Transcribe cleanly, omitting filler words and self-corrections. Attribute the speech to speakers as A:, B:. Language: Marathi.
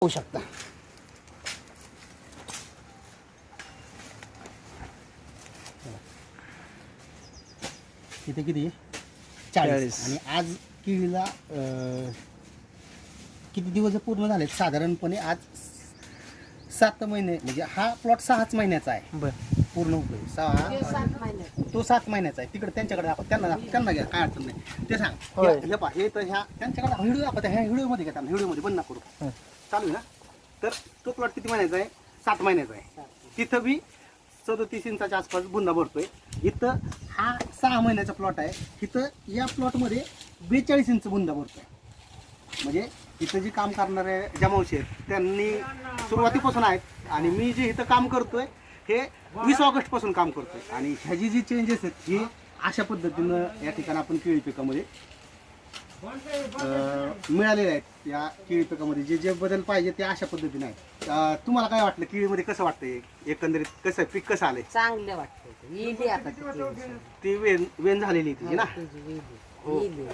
A: होऊ शकता. इथे किती 40 आणि आज केळीला किती दिवस पूर्ण झाले? साधारणपणे आज 7 महिने, म्हणजे हा प्लॉट 6 महिन्याचा आहे.
B: बरं.
A: पूर्ण होतोय 6 तो 7 महिन्याचा आहे. तिकडे त्यांच्याकडे दाखव, त्यांना घ्या, काय अडचण नाही. ते सांग
B: होय.
A: हे पहा, हे तर ह्या त्यांच्याकडे व्हिडिओ दाखवता, ह्या व्हिडिओमध्ये घेता, व्हिडिओमध्ये बंद करू चालू आहे ना. तर तो प्लॉट किती महिन्याचा आहे? 7 महिन्याचा आहे. तिथं बी 37 इंचाच्या आसपास बुंदा भरतोय. इथं हा 6 महिन्याचा प्लॉट आहे. इथं या प्लॉटमध्ये 42 इंच बुंदा भरतोय. म्हणजे इथं जे काम करणारे जमावशी आहेत त्यांनी सुरुवातीपासून आहेत आणि मी जे इथं काम करतोय हे 20 ऑगस्ट पासून काम करतोय. आणि ह्याची जी चेंजेस आहेत हे अशा पद्धतीनं या ठिकाणी आपण केळी पिकामध्ये मिळालेले आहेत. या केळी पिकामध्ये जे जे बदल पाहिजे ते अशा पद्धतीने आहेत. तुम्हाला काय वाटलं केळीमध्ये? कसं वाटतंय एकंदरीत? कसं पीक कसं आलंय?
C: चांगलं वाटतं. येईल आता
A: ती वेन झालेली तिची ना.
C: येईल.